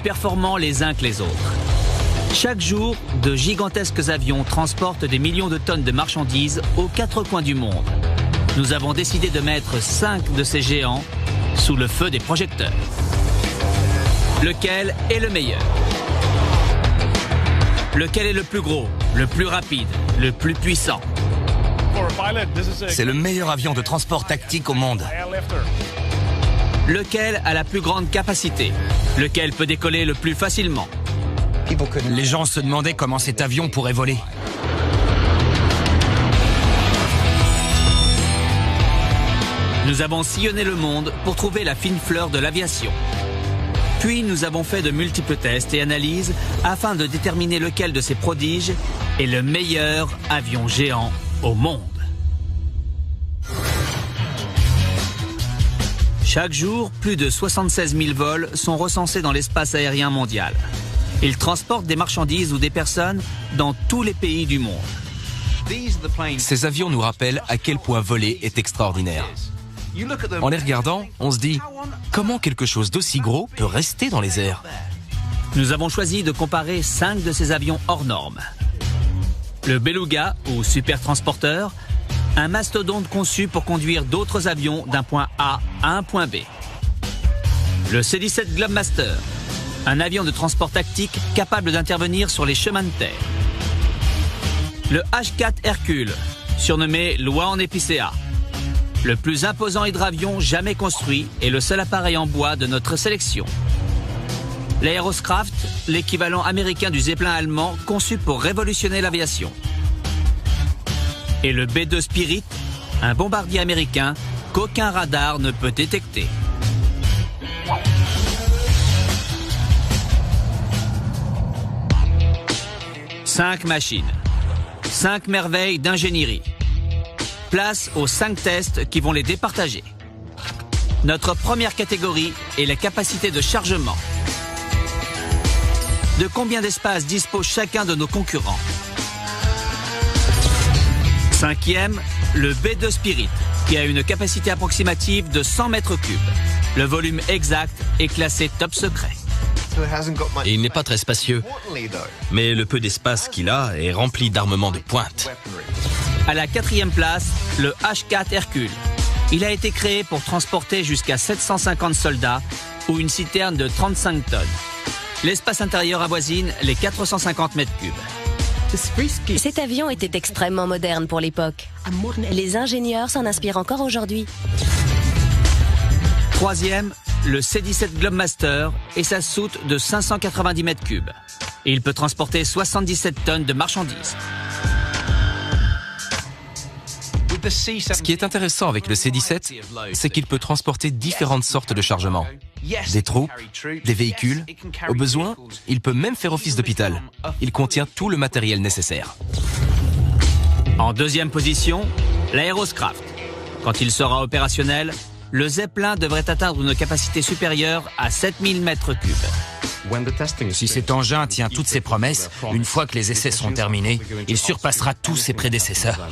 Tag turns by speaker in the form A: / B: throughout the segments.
A: performants les uns que les autres. Chaque jour, de gigantesques avions transportent des millions de tonnes de marchandises aux quatre coins du monde. Nous avons décidé de mettre 5 de ces géants sous le feu des projecteurs. Lequel est le meilleur? Lequel est le plus gros, le plus rapide, le plus puissant?
B: C'est le meilleur avion de transport tactique au monde.
A: Lequel a la plus grande capacité? Lequel peut décoller le plus facilement?
B: Les gens se demandaient comment cet avion pourrait voler.
A: Nous avons sillonné le monde pour trouver la fine fleur de l'aviation. Puis nous avons fait de multiples tests et analyses afin de déterminer lequel de ces prodiges est le meilleur avion géant au monde. Chaque jour, plus de 76 000 vols sont recensés dans l'espace aérien mondial. Ils transportent des marchandises ou des personnes dans tous les pays du monde.
B: Ces avions nous rappellent à quel point voler est extraordinaire. En les regardant, on se dit « Comment quelque chose d'aussi gros peut rester dans les airs ?»
A: Nous avons choisi de comparer 5 de ces avions hors normes. Le Beluga, ou super transporteur, un mastodonte conçu pour conduire d'autres avions d'un point A à un point B. Le C-17 Globemaster, un avion de transport tactique capable d'intervenir sur les chemins de terre. Le H-4 Hercule, surnommé Loi en épicéa, le plus imposant hydravion jamais construit et le seul appareil en bois de notre sélection. L'Aeroscraft, l'équivalent américain du Zeppelin allemand conçu pour révolutionner l'aviation. Et le B-2 Spirit, un bombardier américain qu'aucun radar ne peut détecter. Cinq machines, 5 merveilles d'ingénierie. Place aux 5 tests qui vont les départager. Notre première catégorie est la capacité de chargement. De combien d'espace dispose chacun de nos concurrents? 5e, le B-2 Spirit, qui a une capacité approximative de 100 mètres cubes. Le volume exact est classé top secret.
B: Et il n'est pas très spacieux, mais le peu d'espace qu'il a est rempli d'armements de pointe.
A: À la 4e place, le H-4 Hercule. Il a été créé pour transporter jusqu'à 750 soldats ou une citerne de 35 tonnes. L'espace intérieur avoisine les 450 mètres cubes.
C: Cet avion était extrêmement moderne pour l'époque. Les ingénieurs s'en inspirent encore aujourd'hui.
A: 3e, le C-17 Globemaster et sa soute de 590 mètres cubes. Il peut transporter 77 tonnes de marchandises.
B: Ce qui est intéressant avec le C-17, c'est qu'il peut transporter différentes sortes de chargements. Des troupes, des véhicules. Au besoin, il peut même faire office d'hôpital. Il contient tout le matériel nécessaire.
A: En 2e position, l'Aeroscraft. Quand il sera opérationnel, le Zeppelin devrait atteindre une capacité supérieure à 7000 mètres cubes.
D: Si cet engin tient toutes ses promesses, une fois que les essais seront terminés, il surpassera tous ses prédécesseurs.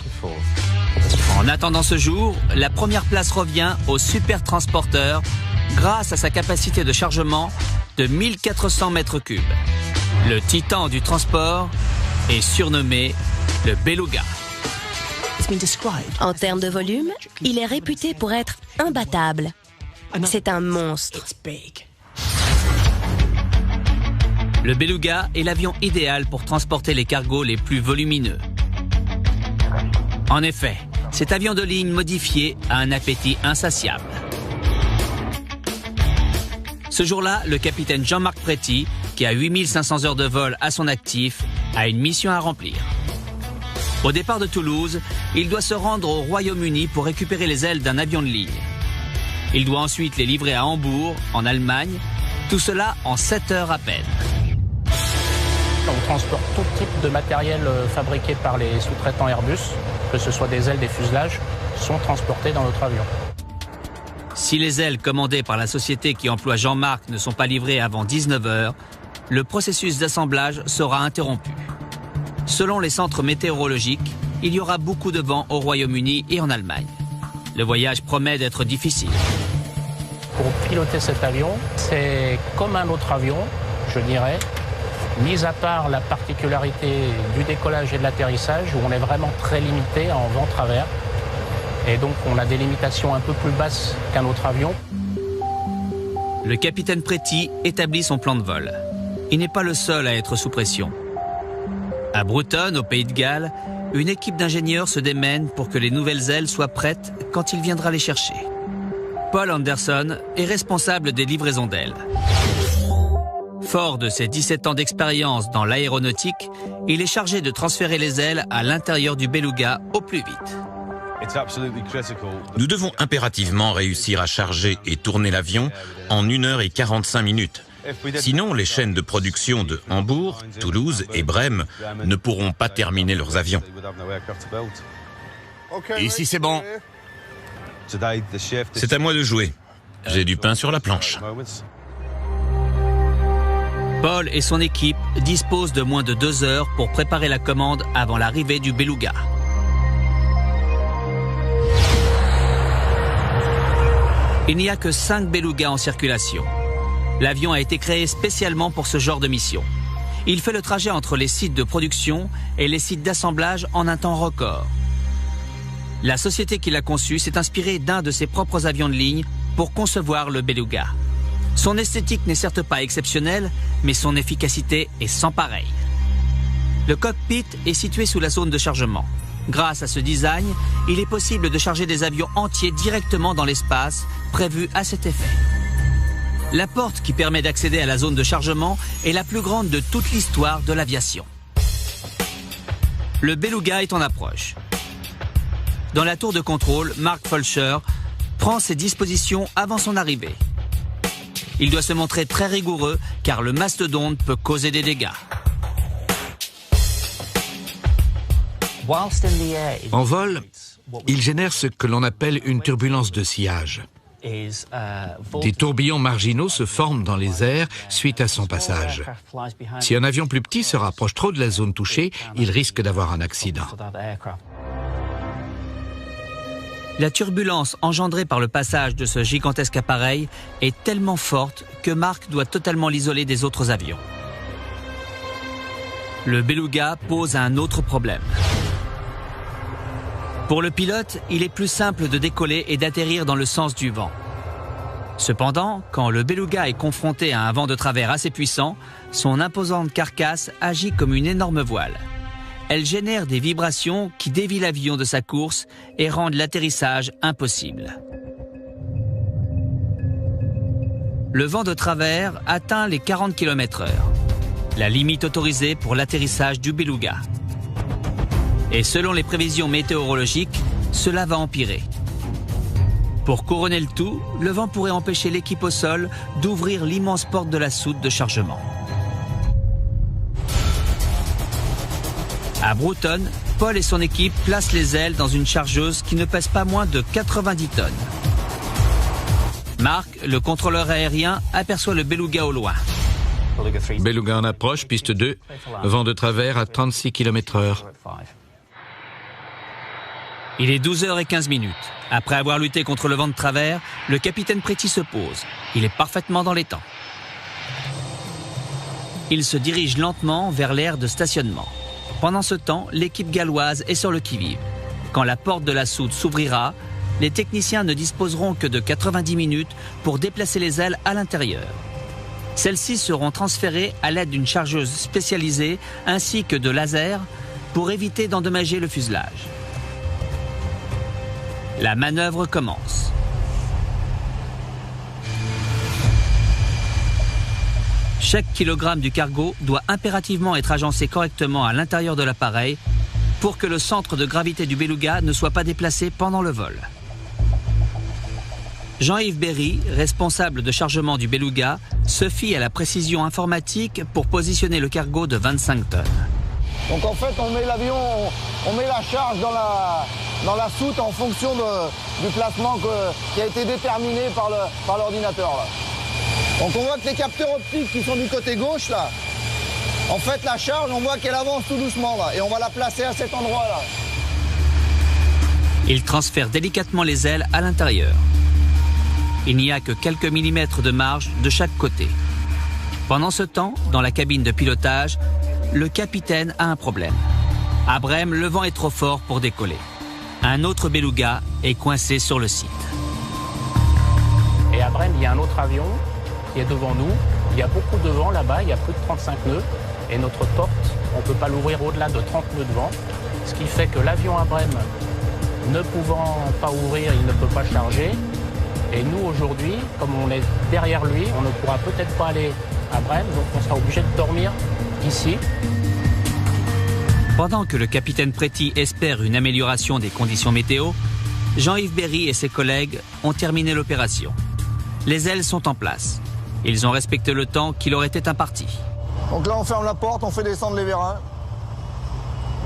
A: En attendant ce jour, la première place revient au super transporteur grâce à sa capacité de chargement de 1400 mètres cubes. Le titan du transport est surnommé le Beluga.
C: En termes de volume, il est réputé pour être imbattable. C'est un monstre.
A: Le Beluga est l'avion idéal pour transporter les cargos les plus volumineux. En effet, cet avion de ligne modifié a un appétit insatiable. Ce jour-là, le capitaine Jean-Marc Préti, qui a 8500 heures de vol à son actif, a une mission à remplir. Au départ de Toulouse, il doit se rendre au Royaume-Uni pour récupérer les ailes d'un avion de ligne. Il doit ensuite les livrer à Hambourg, en Allemagne, tout cela en 7 heures à peine.
E: On transporte tout type de matériel fabriqué par les sous-traitants Airbus, que ce soit des ailes, des fuselages, sont transportés dans notre avion.
A: Si les ailes commandées par la société qui emploie Jean-Marc ne sont pas livrées avant 19 heures, le processus d'assemblage sera interrompu. Selon les centres météorologiques, il y aura beaucoup de vent au Royaume-Uni et en Allemagne. Le voyage promet d'être difficile.
E: Pour piloter cet avion, c'est comme un autre avion, je dirais, mis à part la particularité du décollage et de l'atterrissage, où on est vraiment très limité en vent travers. Et donc on a des limitations un peu plus basses qu'un autre avion.
A: Le capitaine Pretty établit son plan de vol. Il n'est pas le seul à être sous pression. À Broughton, au Pays de Galles, une équipe d'ingénieurs se démène pour que les nouvelles ailes soient prêtes quand il viendra les chercher. Paul Anderson est responsable des livraisons d'ailes. Fort de ses 17 ans d'expérience dans l'aéronautique, il est chargé de transférer les ailes à l'intérieur du Beluga au plus vite.
F: Nous devons impérativement réussir à charger et tourner l'avion en 1h45. Sinon, les chaînes de production de Hambourg, Toulouse et Brême ne pourront pas terminer leurs avions.
G: Ici, c'est bon.
F: C'est à moi de jouer. J'ai du pain sur la planche.
A: Paul et son équipe disposent de moins de 2 heures pour préparer la commande avant l'arrivée du Beluga. Il n'y a que 5 Belugas en circulation. L'avion a été créé spécialement pour ce genre de mission. Il fait le trajet entre les sites de production et les sites d'assemblage en un temps record. La société qui l'a conçu s'est inspirée d'un de ses propres avions de ligne pour concevoir le Beluga. Son esthétique n'est certes pas exceptionnelle, mais son efficacité est sans pareil. Le cockpit est situé sous la zone de chargement. Grâce à ce design, il est possible de charger des avions entiers directement dans l'espace prévu à cet effet. La porte qui permet d'accéder à la zone de chargement est la plus grande de toute l'histoire de l'aviation. Le Beluga est en approche. Dans la tour de contrôle, Mark Fulcher prend ses dispositions avant son arrivée. Il doit se montrer très rigoureux car le mastodonte peut causer des dégâts.
H: En vol, il génère ce que l'on appelle une turbulence de sillage. Des tourbillons marginaux se forment dans les airs suite à son passage. Si un avion plus petit se rapproche trop de la zone touchée, il risque d'avoir un accident.
A: La turbulence engendrée par le passage de ce gigantesque appareil est tellement forte que Mark doit totalement l'isoler des autres avions. Le Beluga pose un autre problème. Pour le pilote, il est plus simple de décoller et d'atterrir dans le sens du vent. Cependant, quand le Beluga est confronté à un vent de travers assez puissant, son imposante carcasse agit comme une énorme voile. Elle génère des vibrations qui dévient l'avion de sa course et rendent l'atterrissage impossible. Le vent de travers atteint les 40 km/h, la limite autorisée pour l'atterrissage du Beluga. Et selon les prévisions météorologiques, cela va empirer. Pour couronner le tout, le vent pourrait empêcher l'équipe au sol d'ouvrir l'immense porte de la soute de chargement. À Broughton, Paul et son équipe placent les ailes dans une chargeuse qui ne pèse pas moins de 90 tonnes. Mark, le contrôleur aérien, aperçoit le Beluga au loin.
H: Beluga en approche, piste 2, vent de travers à 36 km/h.
A: Il est 12h15. Après avoir lutté contre le vent de travers, le capitaine Pretty se pose. Il est parfaitement dans les temps. Il se dirige lentement vers l'aire de stationnement. Pendant ce temps, l'équipe galloise est sur le qui-vive. Quand la porte de la soute s'ouvrira, les techniciens ne disposeront que de 90 minutes pour déplacer les ailes à l'intérieur. Celles-ci seront transférées à l'aide d'une chargeuse spécialisée ainsi que de lasers pour éviter d'endommager le fuselage. La manœuvre commence. Chaque kilogramme du cargo doit impérativement être agencé correctement à l'intérieur de l'appareil pour que le centre de gravité du Beluga ne soit pas déplacé pendant le vol. Jean-Yves Berry, responsable de chargement du Beluga, se fie à la précision informatique pour positionner le cargo de 25 tonnes.
I: Donc en fait, on met l'avion, on met la charge dans la soute en fonction du placement qui a été déterminé par l'ordinateur. Donc on voit que les capteurs optiques qui sont du côté gauche, là, en fait la charge, on voit qu'elle avance tout doucement, là, et on va la placer à cet endroit-là.
A: Il transfère délicatement les ailes à l'intérieur. Il n'y a que quelques millimètres de marge de chaque côté. Pendant ce temps, dans la cabine de pilotage, le capitaine a un problème. À Brême, le vent est trop fort pour décoller. Un autre beluga est coincé sur le site.
E: Et à Brême, il y a un autre avion qui est devant nous. Il y a beaucoup de vent là-bas, il y a plus de 35 nœuds. Et notre porte, on ne peut pas l'ouvrir au-delà de 30 nœuds de vent. Ce qui fait que l'avion à Brême, ne pouvant pas ouvrir, il ne peut pas charger. Et nous, aujourd'hui, comme on est derrière lui, on ne pourra peut-être pas aller à Brême, donc on sera obligé de dormir ici.
A: Pendant que le capitaine Préti espère une amélioration des conditions météo, Jean-Yves Berry et ses collègues ont terminé l'opération. Les ailes sont en place. Ils ont respecté le temps qui leur était imparti.
I: Donc là, on ferme la porte, on fait descendre les vérins.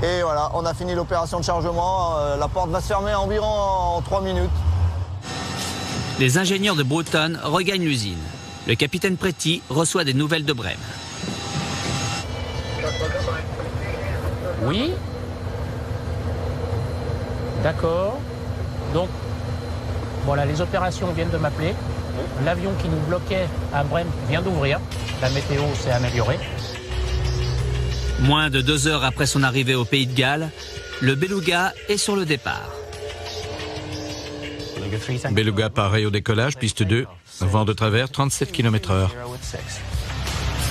I: Et voilà, on a fini l'opération de chargement. La porte va se fermer environ en 3 minutes.
A: Les ingénieurs de Broughton regagnent l'usine. Le capitaine Préti reçoit des nouvelles de Brême.
E: Oui. D'accord. Donc, voilà, les opérations viennent de m'appeler. L'avion qui nous bloquait à Brême vient d'ouvrir. La météo s'est améliorée.
A: Moins de 2 heures après son arrivée au Pays de Galles, le beluga est sur le départ.
H: Beluga pareil au décollage, piste 2, vent de travers 37 km/h.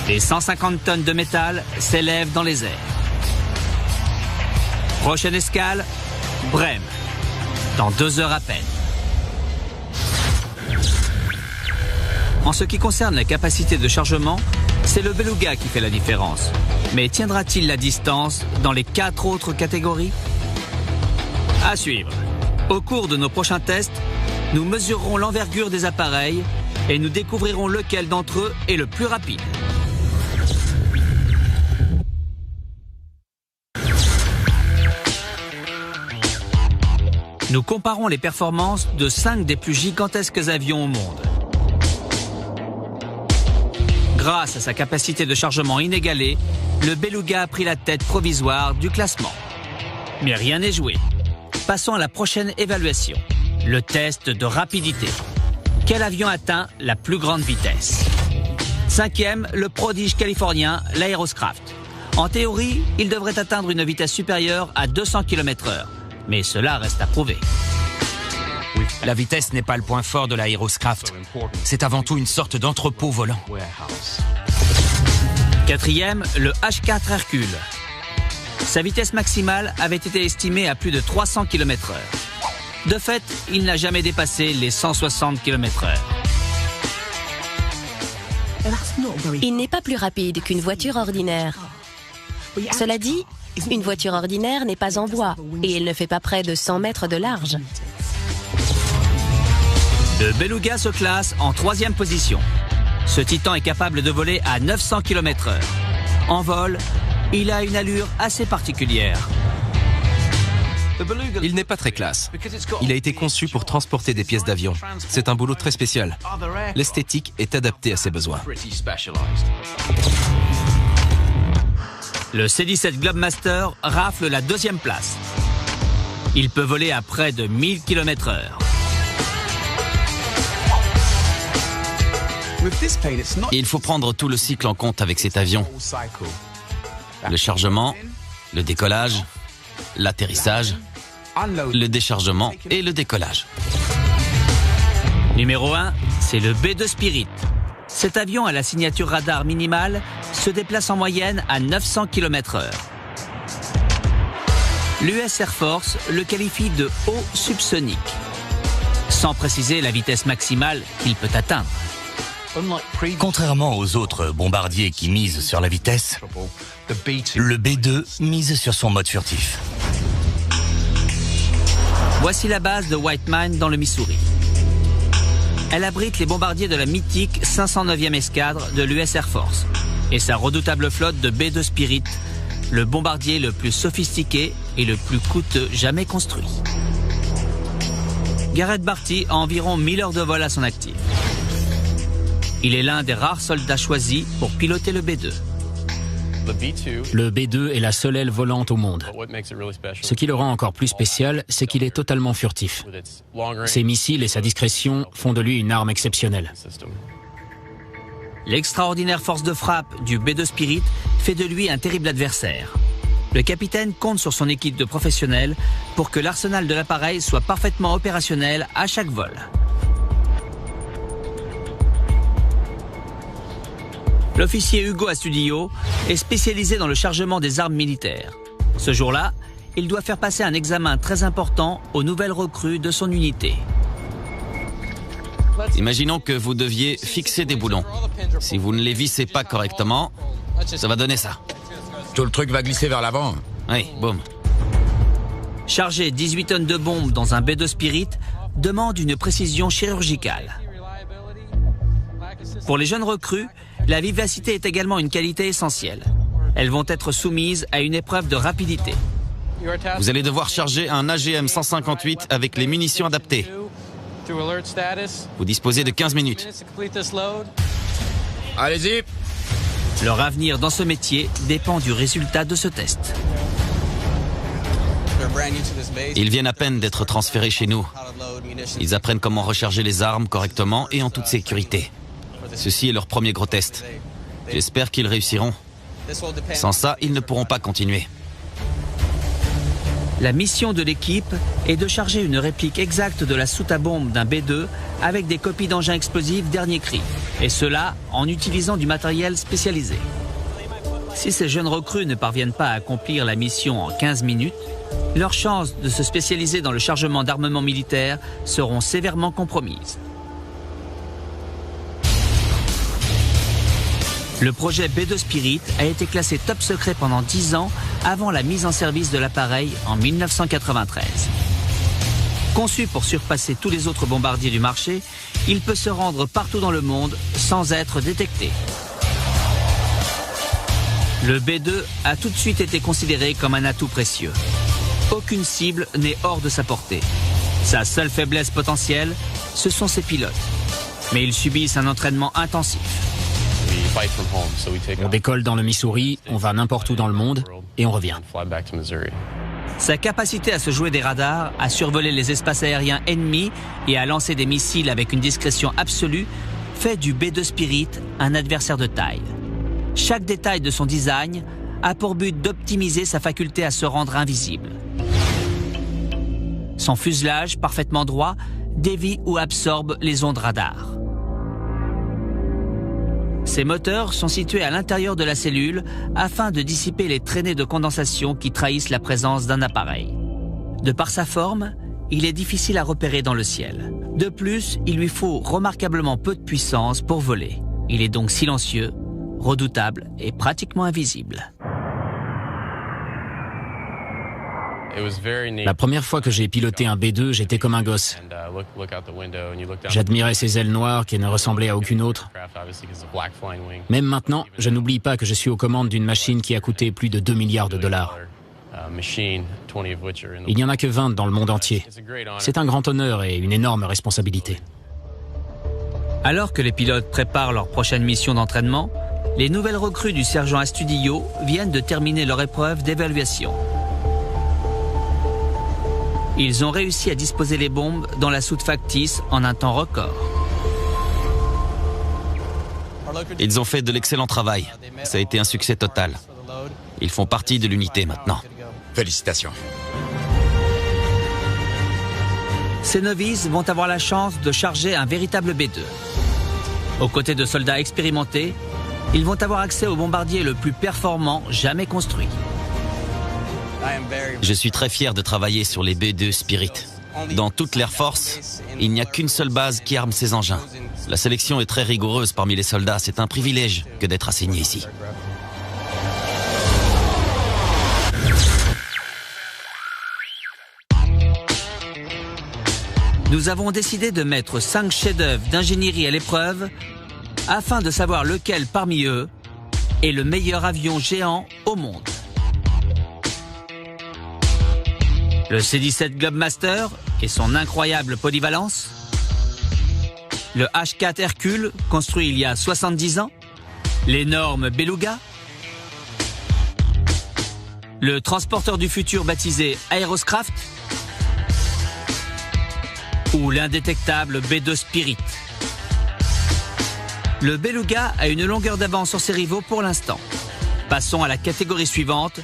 A: Les 150 tonnes de métal s'élèvent dans les airs. Prochaine escale, Brême, dans 2 heures à peine. En ce qui concerne la capacité de chargement, c'est le beluga qui fait la différence. Mais tiendra-t-il la distance dans les 4 autres catégories? À suivre. Au cours de nos prochains tests, nous mesurerons l'envergure des appareils et nous découvrirons lequel d'entre eux est le plus rapide. Nous comparons les performances de 5 des plus gigantesques avions au monde. Grâce à sa capacité de chargement inégalée, le beluga a pris la tête provisoire du classement. Mais rien n'est joué. Passons à la prochaine évaluation, le test de rapidité. Quel avion atteint la plus grande vitesse? 5e, le prodige californien, l'Aeroscraft. En théorie, il devrait atteindre une vitesse supérieure à 200 km/h. Mais cela reste à prouver.
D: La vitesse n'est pas le point fort de l'Aeroscraft. C'est avant tout une sorte d'entrepôt volant.
A: 4e, le H4 Hercule. Sa vitesse maximale avait été estimée à plus de 300 km/h. De fait, il n'a jamais dépassé les 160 km/h.
C: Il n'est pas plus rapide qu'une voiture ordinaire. Cela dit, une voiture ordinaire n'est pas en bois et elle ne fait pas près de 100 mètres de large.
A: Le beluga se classe en 3e position. Ce titan est capable de voler à 900 km/h. En vol, il a une allure assez particulière.
B: Il n'est pas très classe. Il a été conçu pour transporter des pièces d'avion. C'est un boulot très spécial. L'esthétique est adaptée à ses besoins.
A: Le C-17 Globemaster rafle la 2e place. Il peut voler à près de 1000 km/h.
D: Il faut prendre tout le cycle en compte avec cet avion. Le chargement, le décollage, l'atterrissage, le déchargement et le décollage.
A: Numéro 1, c'est le B-2 Spirit. Cet avion à la signature radar minimale se déplace en moyenne à 900 km/h. L'US Air Force le qualifie de haut subsonique, sans préciser la vitesse maximale qu'il peut atteindre.
G: Contrairement aux autres bombardiers qui misent sur la vitesse, le B-2 mise sur son mode furtif.
A: Voici la base de White Mine dans le Missouri. Elle abrite les bombardiers de la mythique 509e escadre de l'US Air Force et sa redoutable flotte de B-2 Spirit, le bombardier le plus sophistiqué et le plus coûteux jamais construit. Garrett Barty a environ 1000 heures de vol à son actif. Il est l'un des rares soldats choisis pour piloter le B-2.
J: Le B-2 est la seule aile volante au monde. Ce qui le rend encore plus spécial, c'est qu'il est totalement furtif. Ses missiles et sa discrétion font de lui une arme exceptionnelle.
A: l'extraordinaire force de frappe du B2 Spirit fait de lui un terrible adversaire. Le capitaine compte sur son équipe de professionnels pour que l'arsenal de l'appareil soit parfaitement opérationnel à chaque vol. L'officier Hugo Astudillo est spécialisé dans le chargement des armes militaires. Ce jour-là, il doit faire passer un examen très important aux nouvelles recrues de son unité.
D: Imaginons que vous deviez fixer des boulons. Si vous ne les vissez pas correctement, ça va donner ça.
K: Tout le truc va glisser vers l'avant.
D: Oui, boum.
A: Charger 18 tonnes de bombes dans un B2 Spirit demande une précision chirurgicale. Pour les jeunes recrues, la vivacité est également une qualité essentielle. Elles vont être soumises à une épreuve de rapidité.
D: Vous allez devoir charger un AGM 158 avec les munitions adaptées. Vous disposez de 15 minutes.
K: Allez-y.
A: Leur avenir dans ce métier dépend du résultat de ce test.
D: Ils viennent à peine d'être transférés chez nous. Ils apprennent comment recharger les armes correctement et en toute sécurité. Ceci est leur premier gros test. J'espère qu'ils réussiront. Sans ça, ils ne pourront pas continuer.
A: La mission de l'équipe est de charger une réplique exacte de la soute à bombe d'un B2 avec des copies d'engins explosifs dernier cri. Et cela en utilisant du matériel spécialisé. Si ces jeunes recrues ne parviennent pas à accomplir la mission en 15 minutes, leurs chances de se spécialiser dans le chargement d'armement militaire seront sévèrement compromises. Le projet B2 Spirit a été classé top secret pendant 10 ans avant la mise en service de l'appareil en 1993. Conçu pour surpasser tous les autres bombardiers du marché, il peut se rendre partout dans le monde sans être détecté. Le B2 a tout de suite été considéré comme un atout précieux. Aucune cible n'est hors de sa portée. Sa seule faiblesse potentielle, ce sont ses pilotes. Mais ils subissent un entraînement intensif.
J: On décolle dans le Missouri, on va n'importe où dans le monde et on revient.
A: Sa capacité à se jouer des radars, à survoler les espaces aériens ennemis et à lancer des missiles avec une discrétion absolue fait du B2 Spirit un adversaire de taille. Chaque détail de son design a pour but d'optimiser sa faculté à se rendre invisible. Son fuselage, parfaitement droit, dévie ou absorbe les ondes radar. Ces moteurs sont situés à l'intérieur de la cellule afin de dissiper les traînées de condensation qui trahissent la présence d'un appareil. De par sa forme, il est difficile à repérer dans le ciel. De plus, il lui faut remarquablement peu de puissance pour voler. Il est donc silencieux, redoutable et pratiquement invisible.
J: La première fois que j'ai piloté un B2, j'étais comme un gosse. J'admirais ses ailes noires qui ne ressemblaient à aucune autre. Même maintenant, je n'oublie pas que je suis aux commandes d'une machine qui a coûté plus de 2 milliards de dollars. Il n'y en a que 20 dans le monde entier. C'est un grand honneur et une énorme responsabilité.
A: Alors que les pilotes préparent leur prochaine mission d'entraînement, les nouvelles recrues du sergent Astudillo viennent de terminer leur épreuve d'évaluation. Ils ont réussi à disposer les bombes dans la soute factice en un temps record.
D: Ils ont fait de l'excellent travail. Ça a été un succès total. Ils font partie de l'unité maintenant.
K: Félicitations.
A: Ces novices vont avoir la chance de charger un véritable B2. Aux côtés de soldats expérimentés, ils vont avoir accès au bombardier le plus performant jamais construit.
D: Je suis très fier de travailler sur les B2 Spirit. Dans toute l'Air Force, il n'y a qu'une seule base qui arme ces engins. La sélection est très rigoureuse parmi les soldats. C'est un privilège que d'être assigné ici.
A: Nous avons décidé de mettre 5 chefs-d'œuvre d'ingénierie à l'épreuve afin de savoir lequel parmi eux est le meilleur avion géant au monde. Le C-17 Globemaster et son incroyable polyvalence. Le H-4 Hercule, construit il y a 70 ans. L'énorme Beluga. Le transporteur du futur baptisé Aeroscraft. Ou l'indétectable B2 Spirit. Le Beluga a une longueur d'avance sur ses rivaux pour l'instant. Passons à la catégorie suivante.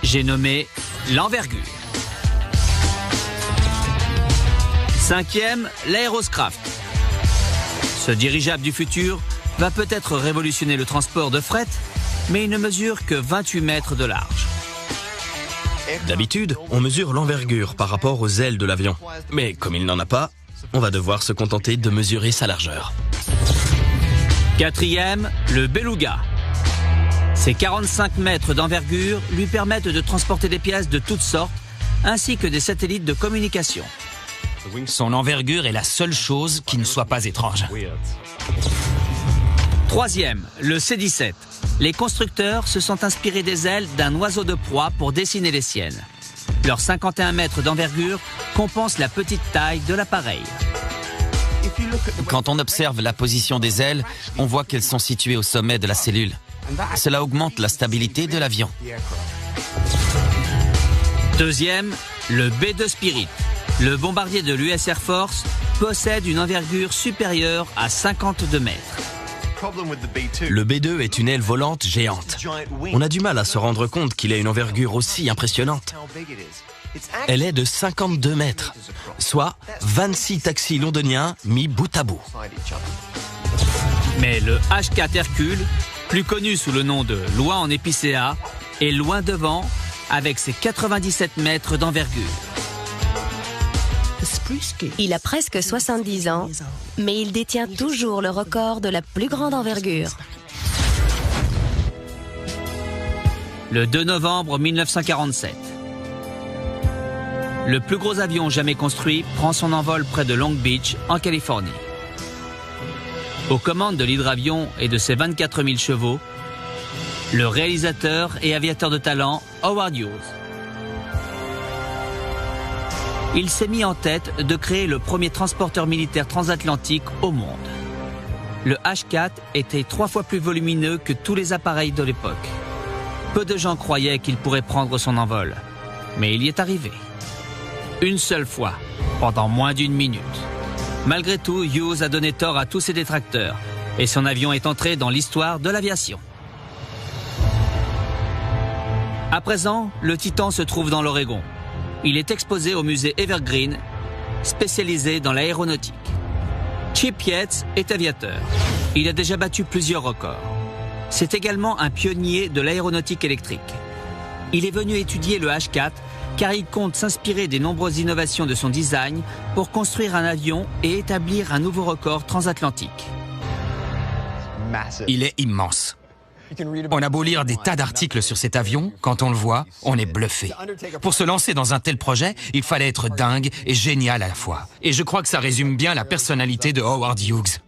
A: J'ai nommé l'envergure. 5e, l'Aeroscraft. Ce dirigeable du futur va peut-être révolutionner le transport de fret, mais il ne mesure que 28 mètres de large.
L: D'habitude, on mesure l'envergure par rapport aux ailes de l'avion. Mais comme il n'en a pas, on va devoir se contenter de mesurer sa largeur.
A: 4e, le Beluga. Ses 45 mètres d'envergure lui permettent de transporter des pièces de toutes sortes, ainsi que des satellites de communication.
M: Son envergure est la seule chose qui ne soit pas étrange.
A: 3e, le C-17. Les constructeurs se sont inspirés des ailes d'un oiseau de proie pour dessiner les siennes. Leurs 51 mètres d'envergure compensent la petite taille de l'appareil.
D: Quand on observe la position des ailes, on voit qu'elles sont situées au sommet de la cellule. Cela augmente la stabilité de l'avion.
A: 2e, le B-2 Spirit. Le bombardier de l'US Air Force possède une envergure supérieure à 52 mètres.
L: Le B-2 est une aile volante géante. On a du mal à se rendre compte qu'il a une envergure aussi impressionnante. Elle est de 52 mètres, soit 26 taxis londoniens mis bout à bout.
A: Mais le H-4 Hercule, plus connu sous le nom de Loi en épicéa, est loin devant avec ses 97 mètres d'envergure.
C: Il a presque 70 ans, mais il détient toujours le record de la plus grande envergure.
A: Le 2 novembre 1947. Le plus gros avion jamais construit prend son envol près de Long Beach, en Californie. Aux commandes de l'hydravion et de ses 24 000 chevaux, le réalisateur et aviateur de talent Howard Hughes. Il s'est mis en tête de créer le premier transporteur militaire transatlantique au monde. Le H-4 était 3 fois plus volumineux que tous les appareils de l'époque. Peu de gens croyaient qu'il pourrait prendre son envol, mais il y est arrivé. Une seule fois, pendant moins d'1 minute. Malgré tout, Hughes a donné tort à tous ses détracteurs, et son avion est entré dans l'histoire de l'aviation. À présent, le Titan se trouve dans l'Oregon. Il est exposé au musée Evergreen, spécialisé dans l'aéronautique. Chip Yates est aviateur. Il a déjà battu plusieurs records. C'est également un pionnier de l'aéronautique électrique. Il est venu étudier le H-4 car il compte s'inspirer des nombreuses innovations de son design pour construire un avion et établir un nouveau record transatlantique.
M: Il est immense. On a beau lire des tas d'articles sur cet avion, quand on le voit, on est bluffé. Pour se lancer dans un tel projet, il fallait être dingue et génial à la fois. Et je crois que ça résume bien la personnalité de Howard Hughes.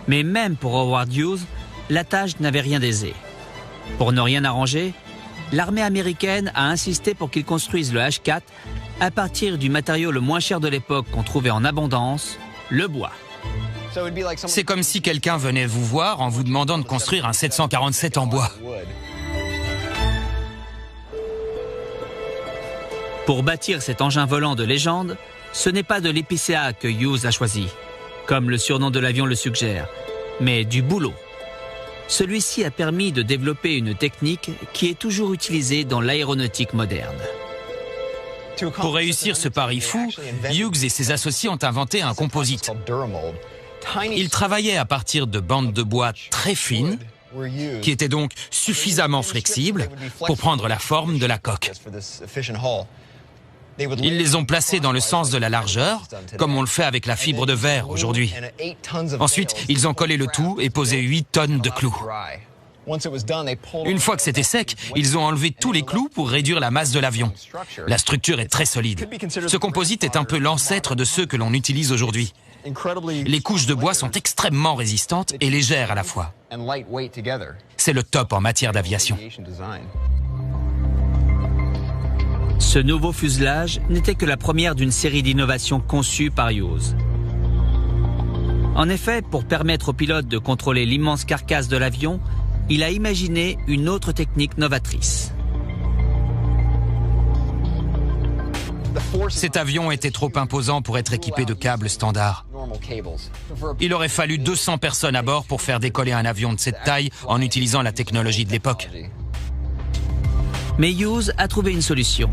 A: Mais même pour Howard Hughes, la tâche n'avait rien d'aisé. Pour ne rien arranger, l'armée américaine a insisté pour qu'il construise le H-4 à partir du matériau le moins cher de l'époque qu'on trouvait en abondance, le bois.
M: C'est comme si quelqu'un venait vous voir en vous demandant de construire un 747 en bois.
A: Pour bâtir cet engin volant de légende, ce n'est pas de l'épicéa que Hughes a choisi, comme le surnom de l'avion le suggère, mais du bouleau. Celui-ci a permis de développer une technique qui est toujours utilisée dans l'aéronautique moderne.
M: Pour réussir ce pari fou, Hughes et ses associés ont inventé un composite. Ils travaillaient à partir de bandes de bois très fines, qui étaient donc suffisamment flexibles pour prendre la forme de la coque. Ils les ont placées dans le sens de la largeur, comme on le fait avec la fibre de verre aujourd'hui. Ensuite, ils ont collé le tout et posé 8 tonnes de clous. Une fois que c'était sec, ils ont enlevé tous les clous pour réduire la masse de l'avion. La structure est très solide. Ce composite est un peu l'ancêtre de ceux que l'on utilise aujourd'hui. Les couches de bois sont extrêmement résistantes et légères à la fois. C'est le top en matière d'aviation.
A: Ce nouveau fuselage n'était que la première d'une série d'innovations conçues par Hughes. En effet, pour permettre aux pilotes de contrôler l'immense carcasse de l'avion, il a imaginé une autre technique novatrice.
M: Cet avion était trop imposant pour être équipé de câbles standards. Il aurait fallu 200 personnes à bord pour faire décoller un avion de cette taille en utilisant la technologie de l'époque.
A: Mais Hughes a trouvé une solution.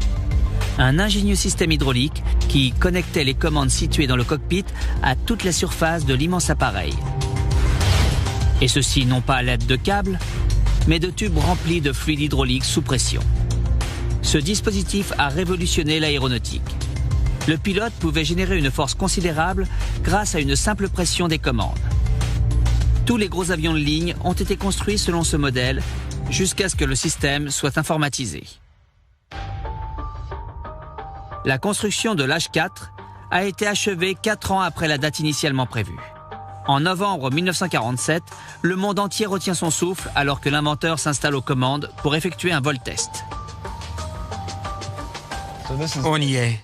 A: Un ingénieux système hydraulique qui connectait les commandes situées dans le cockpit à toute la surface de l'immense appareil. Et ceci non pas à l'aide de câbles, mais de tubes remplis de fluide hydraulique sous pression. Ce dispositif a révolutionné l'aéronautique. Le pilote pouvait générer une force considérable grâce à une simple pression des commandes. Tous les gros avions de ligne ont été construits selon ce modèle jusqu'à ce que le système soit informatisé. La construction de l'H4 a été achevée 4 ans après la date initialement prévue. En novembre 1947, le monde entier retient son souffle alors que l'inventeur s'installe aux commandes pour effectuer un vol test.
M: On y est.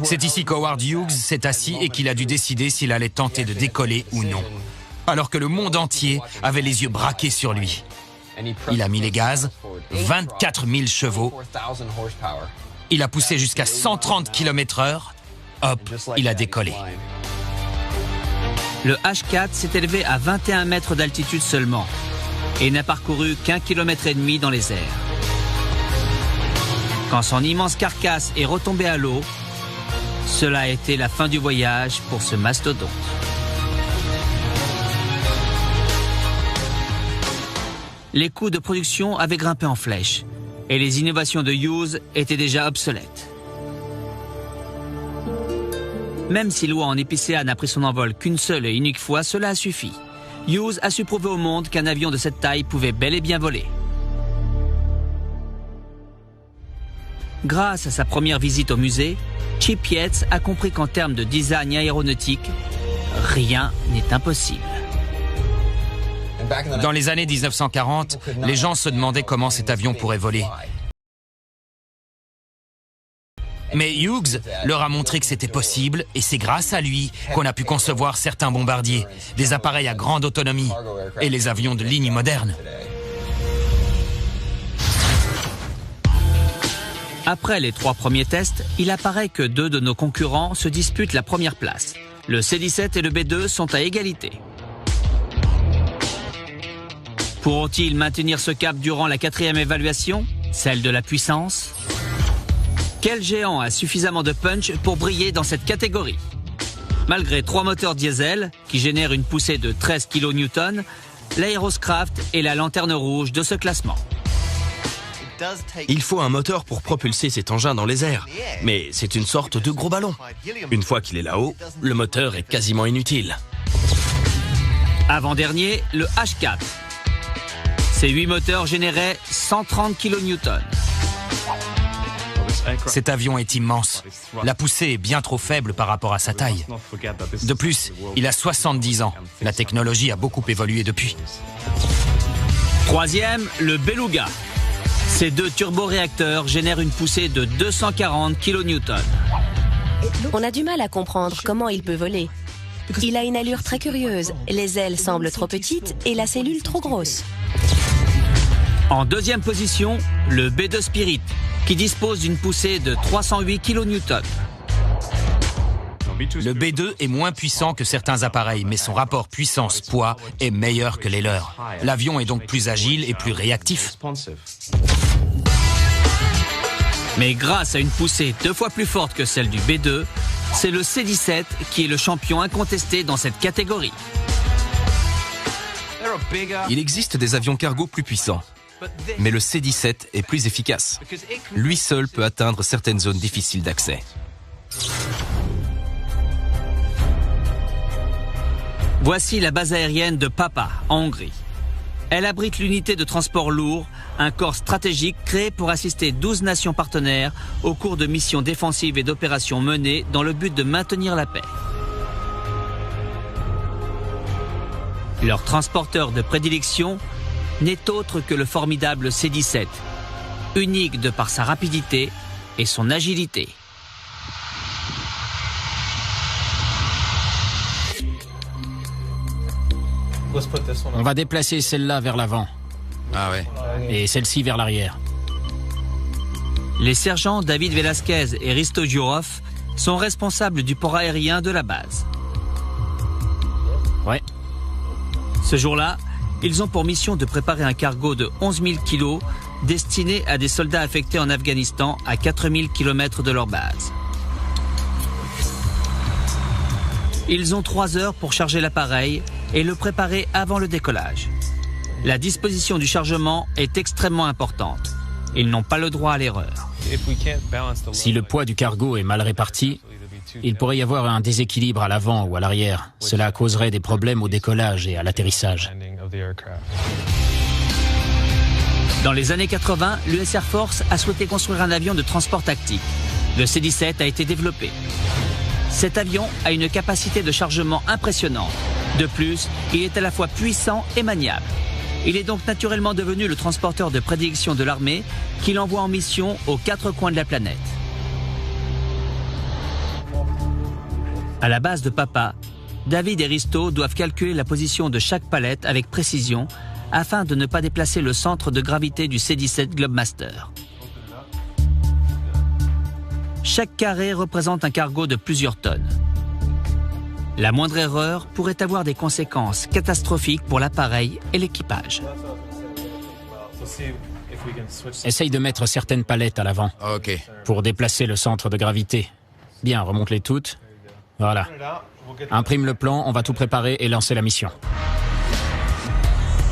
M: C'est ici qu'Howard Hughes s'est assis et qu'il a dû décider s'il allait tenter de décoller ou non. Alors que le monde entier avait les yeux braqués sur lui. Il a mis les gaz, 24 000 chevaux. Il a poussé jusqu'à 130 km/h. Hop, il a décollé.
A: Le H4 s'est élevé à 21 mètres d'altitude seulement et n'a parcouru qu'1,5 km dans les airs. Quand son immense carcasse est retombée à l'eau, cela a été la fin du voyage pour ce mastodonte. Les coûts de production avaient grimpé en flèche et les innovations de Hughes étaient déjà obsolètes. Même si l'oie en épicéa n'a pris son envol qu'une seule et unique fois, cela a suffi. Hughes a su prouver au monde qu'un avion de cette taille pouvait bel et bien voler. Grâce à sa première visite au musée, Chip Yates a compris qu'en termes de design aéronautique, rien n'est impossible.
M: Dans les années 1940, les gens se demandaient comment cet avion pourrait voler. Mais Hughes leur a montré que c'était possible et c'est grâce à lui qu'on a pu concevoir certains bombardiers, des appareils à grande autonomie et les avions de ligne modernes.
A: Après les 3 premiers tests, il apparaît que 2 de nos concurrents se disputent la première place. Le C-17 et le B-2 sont à égalité. Pourront-ils maintenir ce cap durant la 4e évaluation, celle de la puissance ? Quel géant a suffisamment de punch pour briller dans cette catégorie ? Malgré 3 moteurs diesel qui génèrent une poussée de 13 kN, l'Aeroscraft est la lanterne rouge de ce classement.
L: Il faut un moteur pour propulser cet engin dans les airs, mais c'est une sorte de gros ballon. Une fois qu'il est là-haut, le moteur est quasiment inutile.
A: Avant-dernier, le H4. Ces 8 moteurs généraient 130 kN.
M: Cet avion est immense. La poussée est bien trop faible par rapport à sa taille. De plus, il a 70 ans. La technologie a beaucoup évolué depuis.
A: 3e, le Beluga. Ces 2 turboréacteurs génèrent une poussée de 240 kN.
C: On a du mal à comprendre comment il peut voler. Il a une allure très curieuse. Les ailes semblent trop petites et la cellule trop grosse.
A: En 2e position, le B-2 Spirit, qui dispose d'une poussée de 308 kN.
M: Le B-2 est moins puissant que certains appareils, mais son rapport puissance-poids est meilleur que les leurs. L'avion est donc plus agile et plus réactif.
A: Mais grâce à une poussée 2 fois plus forte que celle du B-2, c'est le C-17 qui est le champion incontesté dans cette catégorie.
B: Il existe des avions cargo plus puissants, mais le C-17 est plus efficace. Lui seul peut atteindre certaines zones difficiles d'accès.
A: Voici la base aérienne de Papa, en Hongrie. Elle abrite l'unité de transport lourd, un corps stratégique créé pour assister 12 nations partenaires au cours de missions défensives et d'opérations menées dans le but de maintenir la paix. Leur transporteur de prédilection n'est autre que le formidable C-17, unique de par sa rapidité et son agilité.
J: On va déplacer celle-là vers l'avant.
L: Ah ouais.
J: Et celle-ci vers l'arrière.
A: Les sergents David Velasquez et Risto Jurov sont responsables du port aérien de la base. Ce jour-là, ils ont pour mission de préparer un cargo de 11 000 kilos destiné à des soldats affectés en Afghanistan à 4 000 km de leur base. Ils ont 3 heures pour charger l'appareil et le préparer avant le décollage. La disposition du chargement est extrêmement importante. Ils n'ont pas le droit à l'erreur.
J: Si le poids du cargo est mal réparti, il pourrait y avoir un déséquilibre à l'avant ou à l'arrière. Cela causerait des problèmes au décollage et à l'atterrissage.
A: Dans les années 80, l'US Air Force a souhaité construire un avion de transport tactique. Le C-17 a été développé. Cet avion a une capacité de chargement impressionnante. De plus, il est à la fois puissant et maniable. Il est donc naturellement devenu le transporteur de prédilection de l'armée qui l'envoie en mission aux 4 coins de la planète. À la base de Papa, David et Risto doivent calculer la position de chaque palette avec précision afin de ne pas déplacer le centre de gravité du C-17 Globemaster. Chaque carré représente un cargo de plusieurs tonnes. La moindre erreur pourrait avoir des conséquences catastrophiques pour l'appareil et l'équipage.
J: Essaye de mettre certaines palettes à l'avant pour déplacer le centre de gravité. Bien, remonte-les toutes. Voilà. Imprime le plan, on va tout préparer et lancer la mission.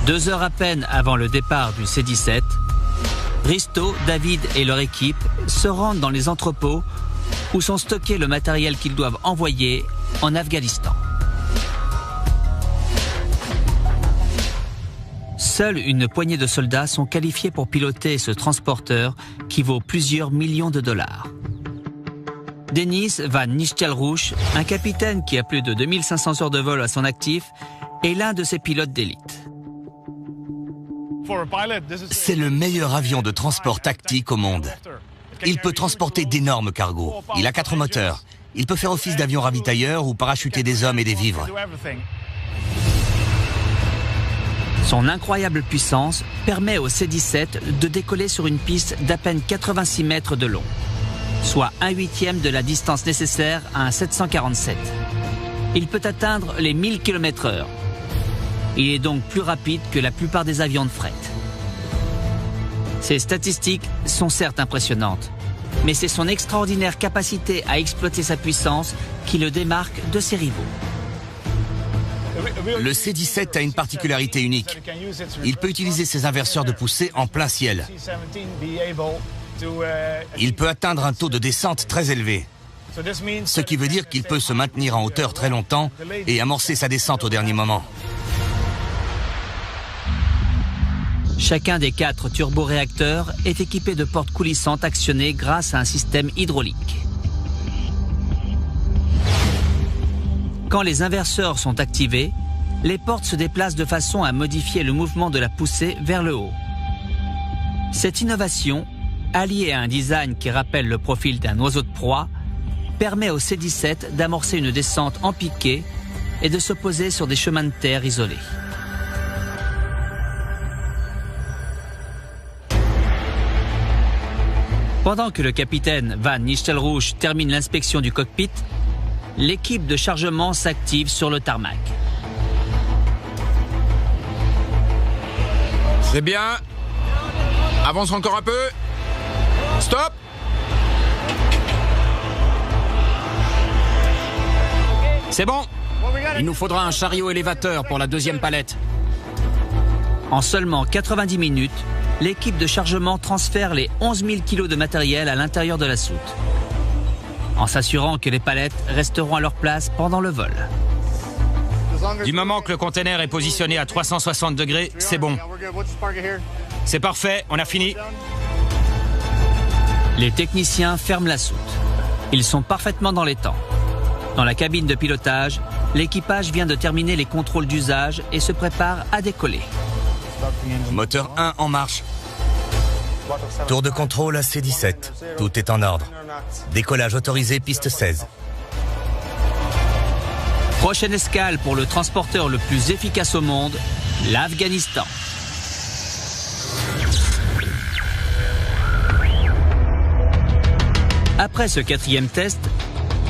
A: 2 heures à peine avant le départ du C-17, Risto, David et leur équipe se rendent dans les entrepôts où sont stockés le matériel qu'ils doivent envoyer en Afghanistan. Seule une poignée de soldats sont qualifiés pour piloter ce transporteur qui vaut plusieurs millions de dollars. Denis Van Nistelrooy, un capitaine qui a plus de 2500 heures de vol à son actif, est l'un de ces pilotes d'élite.
G: C'est le meilleur avion de transport tactique au monde. Il peut transporter d'énormes cargos. Il a 4 moteurs. Il peut faire office d'avion ravitailleur ou parachuter des hommes et des vivres.
A: Son incroyable puissance permet au C-17 de décoller sur une piste d'à peine 86 mètres de long, soit 1/8 de la distance nécessaire à un 747. Il peut atteindre les 1000 km/h. Il est donc plus rapide que la plupart des avions de fret. Ces statistiques sont certes impressionnantes, mais c'est son extraordinaire capacité à exploiter sa puissance qui le démarque de ses rivaux.
G: Le C-17 a une particularité unique. Il peut utiliser ses inverseurs de poussée en plein ciel. Il peut atteindre un taux de descente très élevé, ce qui veut dire qu'il peut se maintenir en hauteur très longtemps et amorcer sa descente au dernier moment.
A: Chacun des 4 turboréacteurs est équipé de portes coulissantes actionnées grâce à un système hydraulique. Quand les inverseurs sont activés, les portes se déplacent de façon à modifier le mouvement de la poussée vers le haut. Cette innovation, alliée à un design qui rappelle le profil d'un oiseau de proie, permet au C-17 d'amorcer une descente en piqué et de se poser sur des chemins de terre isolés. Pendant que le capitaine Van Nistelrooy termine l'inspection du cockpit, l'équipe de chargement s'active sur le tarmac.
K: C'est bien. Avance encore un peu. Stop.
J: C'est bon. Il nous faudra un chariot élévateur pour la 2e palette.
A: En seulement 90 minutes, l'équipe de chargement transfère les 11 000 kilos de matériel à l'intérieur de la soute, en s'assurant que les palettes resteront à leur place pendant le vol.
M: Du moment que le container est positionné à 360 degrés, c'est bon. C'est parfait, on a fini.
A: Les techniciens ferment la soute. Ils sont parfaitement dans les temps. Dans la cabine de pilotage, l'équipage vient de terminer les contrôles d'usage et se prépare à décoller.
G: Moteur 1 en marche. Tour de contrôle à C-17. Tout est en ordre. Décollage autorisé, piste 16.
A: Prochaine escale pour le transporteur le plus efficace au monde, l'Afghanistan. Après ce 4e test,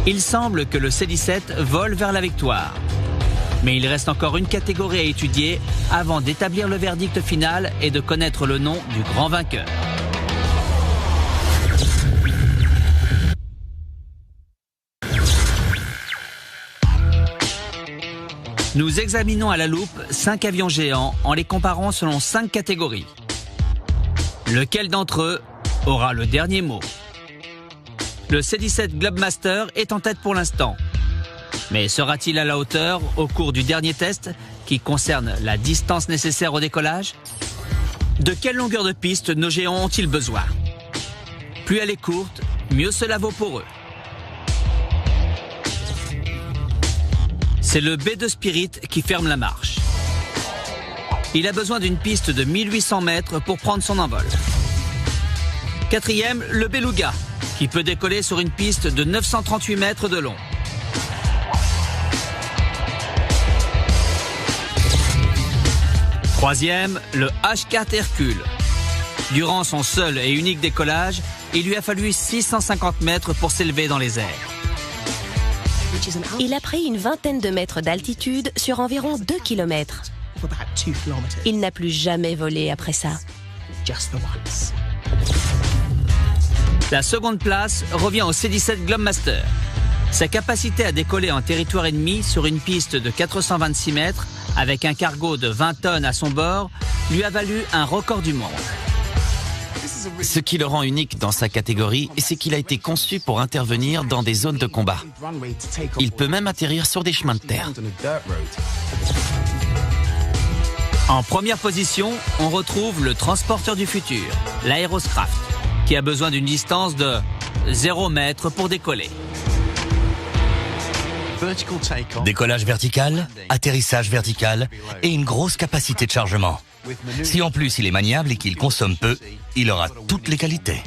A: il semble que le C-17 vole vers la victoire. Mais il reste encore une catégorie à étudier avant d'établir le verdict final et de connaître le nom du grand vainqueur. Nous examinons à la loupe 5 avions géants en les comparant selon 5 catégories. Lequel d'entre eux aura le dernier mot? Le C-17 Globemaster est en tête pour l'instant. Mais sera-t-il à la hauteur au cours du dernier test qui concerne la distance nécessaire au décollage? De quelle longueur de piste nos géants ont-ils besoin? Plus elle est courte, mieux cela vaut pour eux. C'est le B2 Spirit qui ferme la marche. Il a besoin d'une piste de 1800 mètres pour prendre son envol. Quatrième, le Beluga, qui peut décoller sur une piste de 938 mètres de long. Troisième, le H4 Hercule. Durant son seul et unique décollage, il lui a fallu 650 mètres pour s'élever dans les airs.
C: Il a pris une vingtaine de mètres d'altitude sur environ 2 km. Il n'a plus jamais volé après ça.
A: La seconde place revient au C-17 Globemaster. Sa capacité à décoller en territoire ennemi sur une piste de 426 mètres avec un cargo de 20 tonnes à son bord lui a valu un record du monde.
D: Ce qui le rend unique dans sa catégorie, c'est qu'il a été conçu pour intervenir dans des zones de combat. Il peut même atterrir sur des chemins de terre.
A: En première position, on retrouve le transporteur du futur, l'Aeroscraft, qui a besoin d'une distance de 0 mètre pour décoller.
G: Décollage vertical, atterrissage vertical et une grosse capacité de chargement. Si en plus il est maniable et qu'il consomme peu, il aura toutes les qualités.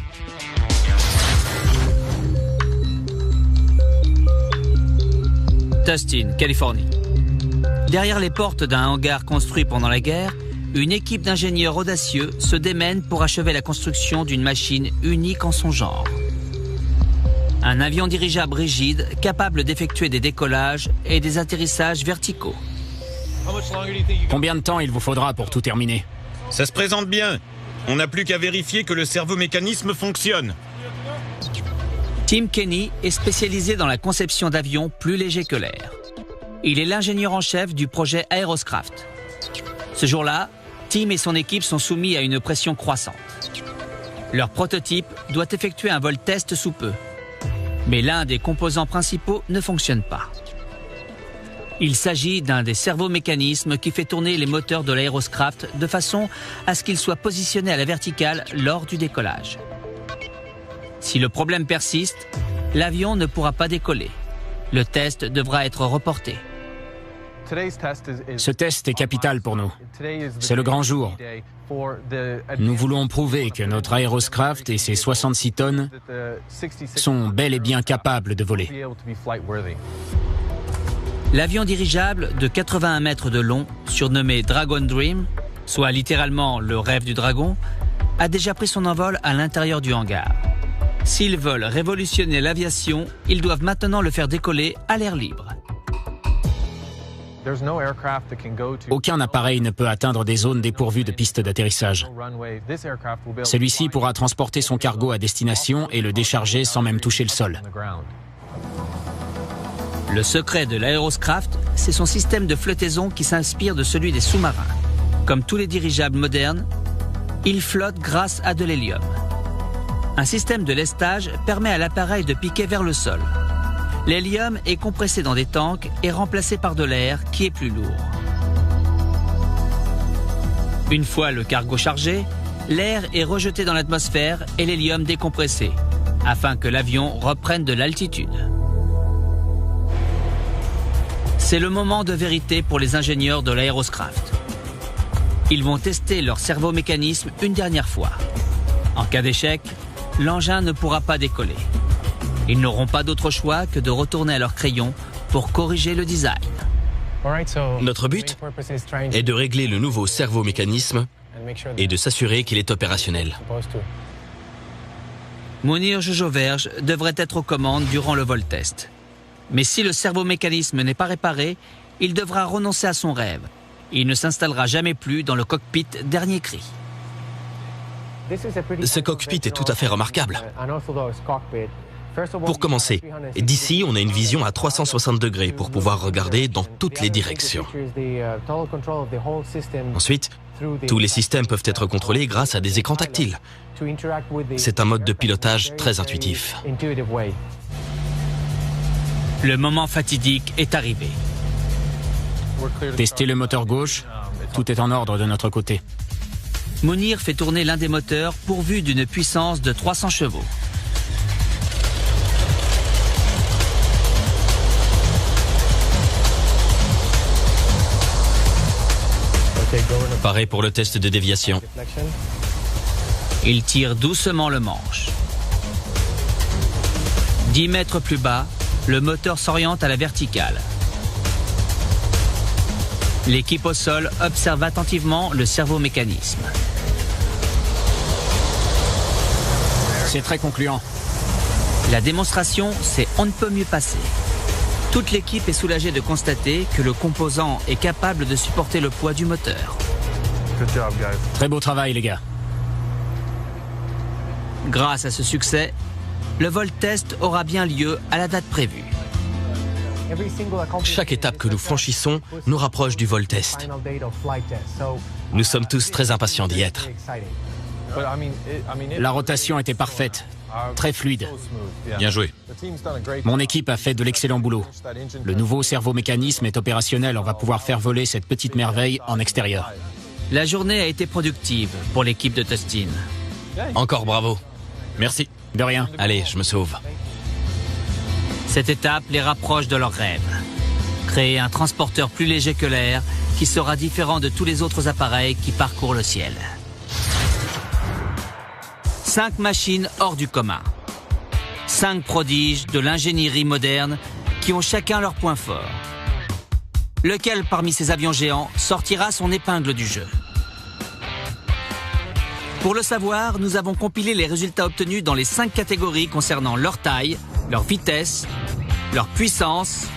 A: Tustin, Californie. Derrière les portes d'un hangar construit pendant la guerre, une équipe d'ingénieurs audacieux se démène pour achever la construction d'une machine unique en son genre. Un avion dirigeable rigide capable d'effectuer des décollages et des atterrissages verticaux.
J: Combien de temps il vous faudra pour tout terminer?
F: Ça se présente bien. On n'a plus qu'à vérifier que le servomécanisme fonctionne.
A: Tim Kenny est spécialisé dans la conception d'avions plus légers que l'air. Il est l'ingénieur en chef du projet Aeroscraft. Ce jour-là, Tim et son équipe sont soumis à une pression croissante. Leur prototype doit effectuer un vol test sous peu. Mais l'un des composants principaux ne fonctionne pas. Il s'agit d'un des servomécanismes qui fait tourner les moteurs de l'Aeroscraft de façon à ce qu'ils soient positionnés à la verticale lors du décollage. Si le problème persiste, l'avion ne pourra pas décoller. Le test devra être reporté.
J: Ce test est capital pour nous. C'est le grand jour. Nous voulons prouver que notre Aeroscraft et ses 66 tonnes sont bel et bien capables de voler.
A: L'avion dirigeable de 81 mètres de long, surnommé Dragon Dream, soit littéralement le rêve du dragon, a déjà pris son envol à l'intérieur du hangar. S'ils veulent révolutionner l'aviation, ils doivent maintenant le faire décoller à l'air libre.
J: Aucun appareil ne peut atteindre des zones dépourvues de pistes d'atterrissage. Celui-ci pourra transporter son cargo à destination et le décharger sans même toucher le sol.
A: Le secret de l'Aeroscraft, c'est son système de flottaison qui s'inspire de celui des sous-marins. Comme tous les dirigeables modernes, il flotte grâce à de l'hélium. Un système de lestage permet à l'appareil de piquer vers le sol. L'hélium est compressé dans des tanks et remplacé par de l'air qui est plus lourd. Une fois le cargo chargé, l'air est rejeté dans l'atmosphère et l'hélium décompressé, afin que l'avion reprenne de l'altitude. C'est le moment de vérité pour les ingénieurs de l'Aeroscraft. Ils vont tester leur servomécanisme une dernière fois. En cas d'échec, l'engin ne pourra pas décoller. Ils n'auront pas d'autre choix que de retourner à leur crayon pour corriger le design.
L: Notre but est de régler le nouveau servomécanisme et de s'assurer qu'il est opérationnel.
A: Mounir Jojoverge devrait être aux commandes durant le vol test. Mais si le servomécanisme n'est pas réparé, il devra renoncer à son rêve. Il ne s'installera jamais plus dans le cockpit dernier cri.
L: Ce cockpit est tout à fait remarquable. Pour commencer, d'ici, on a une vision à 360 degrés pour pouvoir regarder dans toutes les directions. Ensuite, tous les systèmes peuvent être contrôlés grâce à des écrans tactiles. C'est un mode de pilotage très intuitif.
A: Le moment fatidique est arrivé.
J: Testez le moteur gauche, tout est en ordre de notre côté.
A: Mounir fait tourner l'un des moteurs pourvu d'une puissance de 300 chevaux.
L: Pareil pour le test de déviation.
A: Il tire doucement le manche. 10 mètres plus bas, le moteur s'oriente à la verticale. L'équipe au sol observe attentivement le servomécanisme.
J: C'est très concluant.
A: La démonstration, c'est on ne peut mieux passer. Toute l'équipe est soulagée de constater que le composant est capable de supporter le poids du moteur.
J: Très beau travail, les gars.
A: Grâce à ce succès, le vol test aura bien lieu à la date prévue.
L: Chaque étape que nous franchissons nous rapproche du vol test. Nous sommes tous très impatients d'y être.
J: La rotation était parfaite, très fluide.
K: Bien joué.
J: Mon équipe a fait de l'excellent boulot. Le nouveau servomécanisme est opérationnel, on va pouvoir faire voler cette petite merveille en extérieur.
A: La journée a été productive pour l'équipe de Tustin.
L: Encore bravo.
K: Merci.
J: De rien.
L: Allez, je me sauve.
A: Cette étape les rapproche de leur rêve. Créer un transporteur plus léger que l'air qui sera différent de tous les autres appareils qui parcourent le ciel. 5 machines hors du commun. 5 prodiges de l'ingénierie moderne qui ont chacun leur point fort. Lequel parmi ces avions géants sortira son épingle du jeu? Pour le savoir, nous avons compilé les résultats obtenus dans les 5 catégories concernant leur taille, leur vitesse, leur puissance,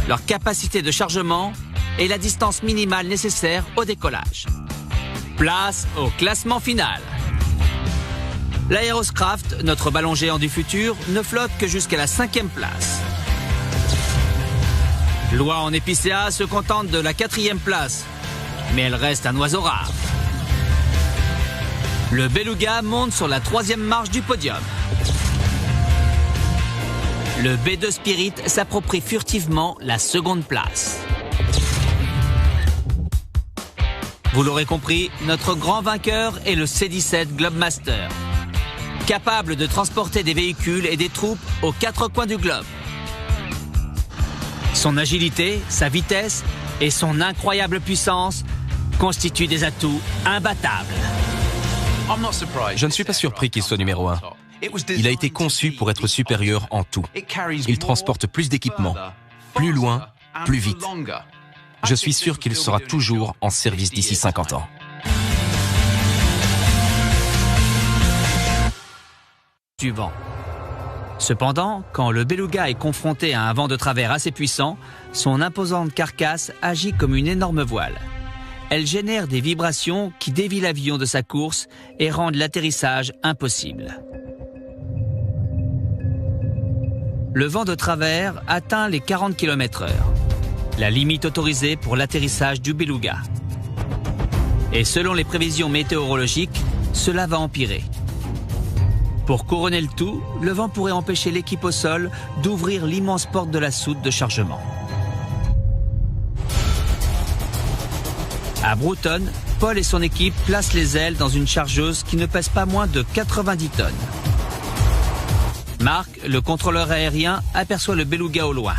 A: leur capacité de chargement et la distance minimale nécessaire au décollage. Place au classement final. L'Aeroscraft, notre ballon géant du futur, ne flotte que jusqu'à la 5e place. Loi en épicéa se contente de la 4e place, mais elle reste un oiseau rare. Le Beluga monte sur la 3e marche du podium. Le B2 Spirit s'approprie furtivement la 2e place. Vous l'aurez compris, notre grand vainqueur est le C-17 Globemaster, capable de transporter des véhicules et des troupes aux 4 coins du globe. Son agilité, sa vitesse et son incroyable puissance constituent des atouts imbattables.
L: Je ne suis pas surpris qu'il soit numéro 1. Il a été conçu pour être supérieur en tout. Il transporte plus d'équipements, plus loin, plus vite. Je suis sûr qu'il sera toujours en service d'ici 50 ans.
A: Suivant. Cependant, quand le Beluga est confronté à un vent de travers assez puissant, son imposante carcasse agit comme une énorme voile. Elle génère des vibrations qui dévient l'avion de sa course et rendent l'atterrissage impossible. Le vent de travers atteint les 40 km/h, la limite autorisée pour l'atterrissage du Beluga. Et selon les prévisions météorologiques, cela va empirer. Pour couronner le tout, le vent pourrait empêcher l'équipe au sol d'ouvrir l'immense porte de la soute de chargement. À Broughton, Paul et son équipe placent les ailes dans une chargeuse qui ne pèse pas moins de 90 tonnes. Marc, le contrôleur aérien, aperçoit le Beluga au loin.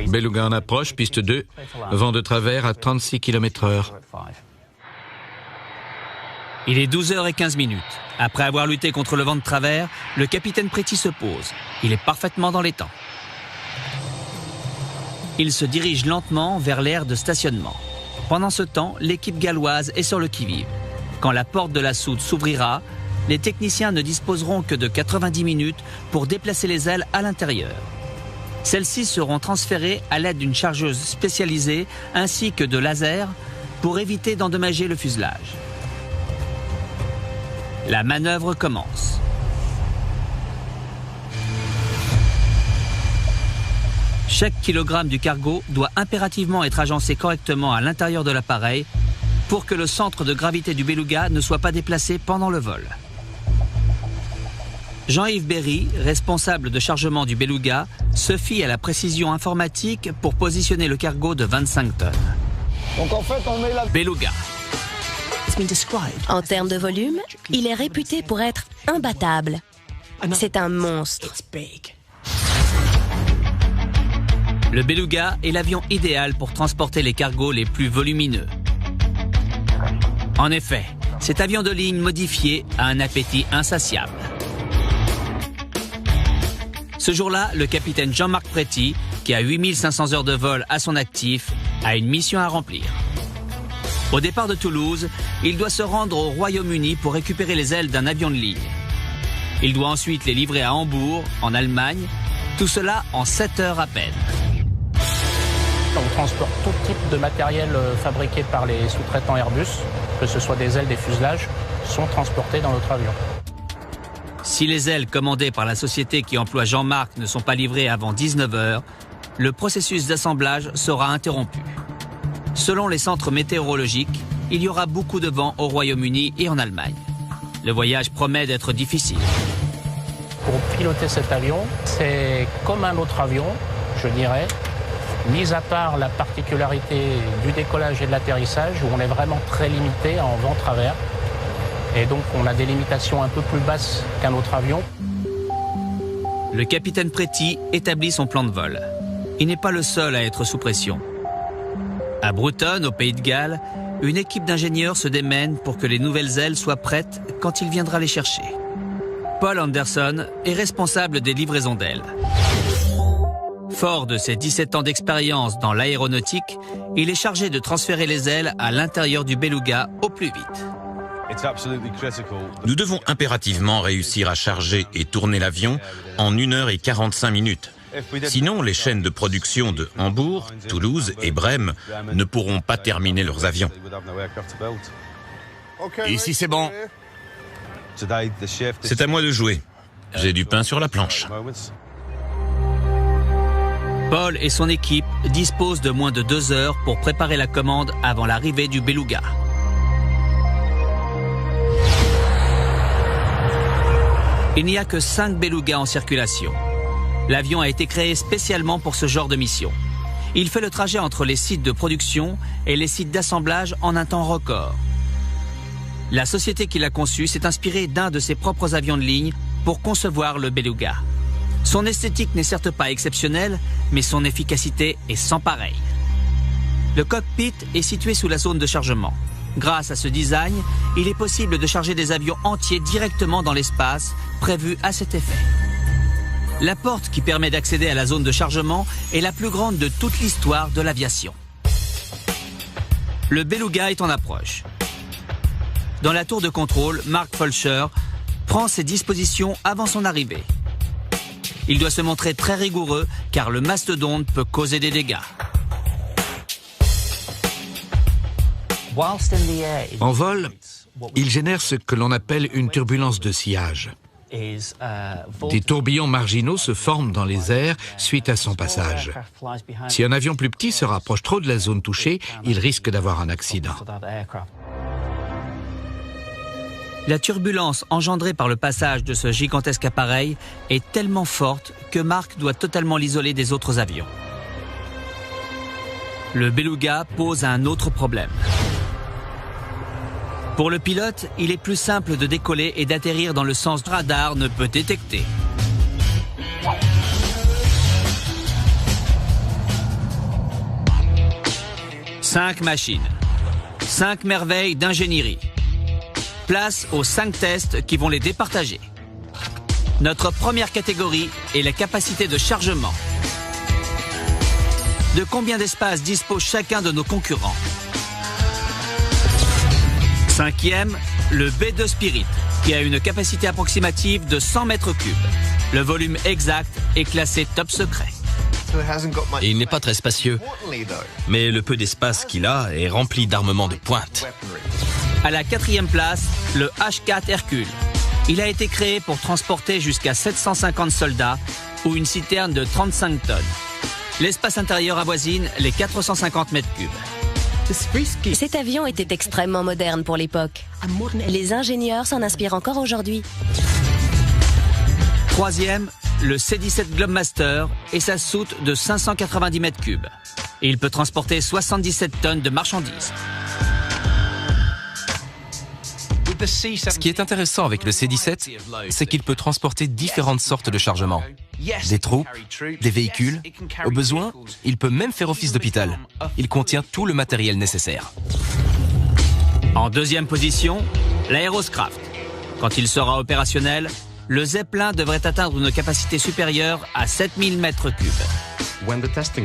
H: Beluga en approche, piste 2, vent de travers à 36 km/h.
A: Il est 12h15. Après avoir lutté contre le vent de travers, le capitaine Pretty se pose. Il est parfaitement dans les temps. Il se dirige lentement vers l'aire de stationnement. Pendant ce temps, l'équipe galloise est sur le qui-vive. Quand la porte de la soute s'ouvrira, les techniciens ne disposeront que de 90 minutes pour déplacer les ailes à l'intérieur. Celles-ci seront transférées à l'aide d'une chargeuse spécialisée ainsi que de lasers pour éviter d'endommager le fuselage. La manœuvre commence. Chaque kilogramme du cargo doit impérativement être agencé correctement à l'intérieur de l'appareil pour que le centre de gravité du Beluga ne soit pas déplacé pendant le vol. Jean-Yves Berry, responsable de chargement du Beluga, se fie à la précision informatique pour positionner le cargo de 25 tonnes.
I: Donc en fait, on met la...
A: Beluga.
C: En termes de volume, il est réputé pour être imbattable. C'est un monstre.
A: Le Beluga est l'avion idéal pour transporter les cargos les plus volumineux. En effet, cet avion de ligne modifié a un appétit insatiable. Ce jour-là, le capitaine Jean-Marc Préti, qui a 8500 heures de vol à son actif, a une mission à remplir. Au départ de Toulouse, il doit se rendre au Royaume-Uni pour récupérer les ailes d'un avion de ligne. Il doit ensuite les livrer à Hambourg, en Allemagne, tout cela en 7 heures à peine.
E: On transporte tout type de matériel fabriqué par les sous-traitants Airbus, que ce soit des ailes, des fuselages, sont transportés dans notre avion.
A: Si les ailes commandées par la société qui emploie Jean-Marc ne sont pas livrées avant 19 heures, le processus d'assemblage sera interrompu. Selon les centres météorologiques, il y aura beaucoup de vent au Royaume-Uni et en Allemagne. Le voyage promet d'être difficile.
E: Pour piloter cet avion, c'est comme un autre avion, je dirais, mis à part la particularité du décollage et de l'atterrissage, où on est vraiment très limité en vent travers. Et donc on a des limitations un peu plus basses qu'un autre avion.
A: Le capitaine Préti établit son plan de vol. Il n'est pas le seul à être sous pression. À Bruton, au Pays de Galles, une équipe d'ingénieurs se démène pour que les nouvelles ailes soient prêtes quand il viendra les chercher. Paul Anderson est responsable des livraisons d'ailes. Fort de ses 17 ans d'expérience dans l'aéronautique, il est chargé de transférer les ailes à l'intérieur du Beluga au plus vite.
F: Nous devons impérativement réussir à charger et tourner l'avion en 1 heure et 45 minutes. Sinon, les chaînes de production de Hambourg, Toulouse et Brême ne pourront pas terminer leurs avions.
G: Ici, c'est bon.
F: C'est à moi de jouer. J'ai du pain sur la planche.
A: Paul et son équipe disposent de moins de 2 heures pour préparer la commande avant l'arrivée du Beluga. Il n'y a que 5 Belugas en circulation. L'avion a été créé spécialement pour ce genre de mission. Il fait le trajet entre les sites de production et les sites d'assemblage en un temps record. La société qui l'a conçu s'est inspirée d'un de ses propres avions de ligne pour concevoir le Beluga. Son esthétique n'est certes pas exceptionnelle, mais son efficacité est sans pareil. Le cockpit est situé sous la zone de chargement. Grâce à ce design, il est possible de charger des avions entiers directement dans l'espace prévu à cet effet. La porte qui permet d'accéder à la zone de chargement est la plus grande de toute l'histoire de l'aviation. Le Beluga est en approche. Dans la tour de contrôle, Mark Fulcher prend ses dispositions avant son arrivée. Il doit se montrer très rigoureux car le mastodonte peut causer des dégâts.
H: En vol, il génère ce que l'on appelle une turbulence de sillage. Des tourbillons marginaux se forment dans les airs suite à son passage. Si un avion plus petit se rapproche trop de la zone touchée, il risque d'avoir un accident.
A: La turbulence engendrée par le passage de ce gigantesque appareil est tellement forte que Mark doit totalement l'isoler des autres avions. Le Beluga pose un autre problème. Pour le pilote, il est plus simple de décoller et d'atterrir dans le sens que le radar ne peut détecter. Cinq machines, 5 merveilles d'ingénierie. Place aux 5 tests qui vont les départager. Notre première catégorie est la capacité de chargement. De combien d'espace dispose chacun de nos concurrents? 5e, le B2 Spirit, qui a une capacité approximative de 100 mètres cubes. Le volume exact est classé top secret.
L: Et il n'est pas très spacieux. Mais le peu d'espace qu'il a est rempli d'armements de pointe.
A: À la 4e place, le H-4 Hercule. Il a été créé pour transporter jusqu'à 750 soldats ou une citerne de 35 tonnes. L'espace intérieur avoisine les 450 mètres cubes.
C: Cet avion était extrêmement moderne pour l'époque. Les ingénieurs s'en inspirent encore aujourd'hui.
A: 3e, le C-17 Globemaster et sa soute de 590 mètres cubes. Il peut transporter 77 tonnes de marchandises.
B: Ce qui est intéressant avec le C-17, c'est qu'il peut transporter différentes sortes de chargements. Des troupes, des véhicules. Au besoin, il peut même faire office d'hôpital. Il contient tout le matériel nécessaire.
A: En 2e position, l'Aeroscraft. Quand il sera opérationnel, le Zeppelin devrait atteindre une capacité supérieure à 7000 mètres cubes.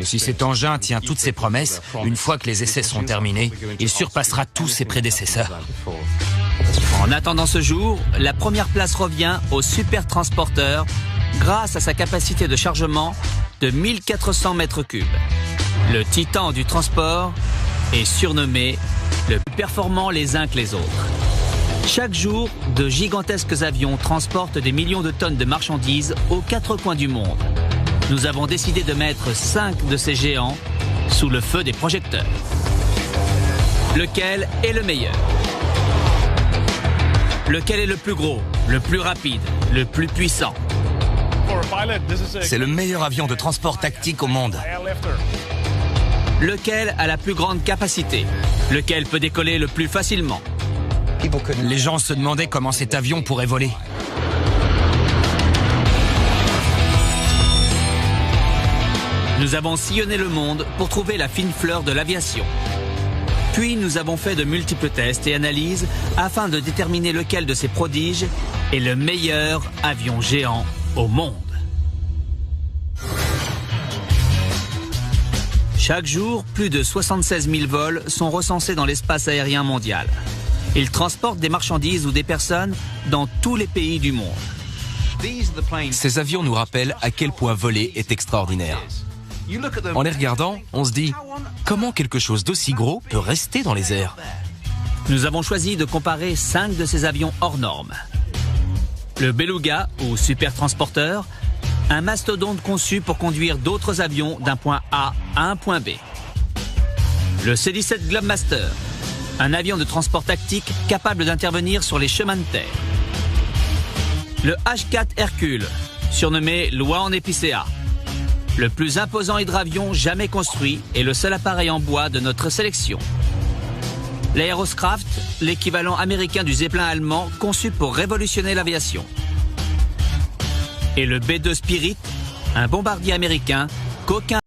M: Si cet engin tient toutes ses promesses, une fois que les essais seront terminés, il surpassera tous ses prédécesseurs.
A: En attendant ce jour, la première place revient au Super Transporteur grâce à sa capacité de chargement de 1400 mètres cubes. Le titan du transport est surnommé le plus performant les uns que les autres. Chaque jour, de gigantesques avions transportent des millions de tonnes de marchandises aux 4 coins du monde. Nous avons décidé de mettre 5 de ces géants sous le feu des projecteurs. Lequel est le meilleur ? Lequel est le plus gros, le plus rapide, le plus puissant?
G: C'est le meilleur avion de transport tactique au monde.
A: Lequel a la plus grande capacité? Lequel peut décoller le plus facilement?
M: Les gens se demandaient comment cet avion pourrait voler.
A: Nous avons sillonné le monde pour trouver la fine fleur de l'aviation. Puis nous avons fait de multiples tests et analyses afin de déterminer lequel de ces prodiges est le meilleur avion géant au monde. Chaque jour, plus de 76 000 vols sont recensés dans l'espace aérien mondial. Ils transportent des marchandises ou des personnes dans tous les pays du monde.
B: Ces avions nous rappellent à quel point voler est extraordinaire. En les regardant, on se dit « Comment quelque chose d'aussi gros peut rester dans les airs ?»
A: Nous avons choisi de comparer 5 de ces avions hors normes. Le Beluga, ou Super Transporteur, un mastodonte conçu pour conduire d'autres avions d'un point A à un point B. Le C-17 Globemaster, un avion de transport tactique capable d'intervenir sur les chemins de terre. Le H-4 Hercule, surnommé Loi en épicéa, le plus imposant hydravion jamais construit et le seul appareil en bois de notre sélection. L'Aeroscraft, l'équivalent américain du Zeppelin allemand conçu pour révolutionner l'aviation. Et le B-2 Spirit, un bombardier américain qu'aucun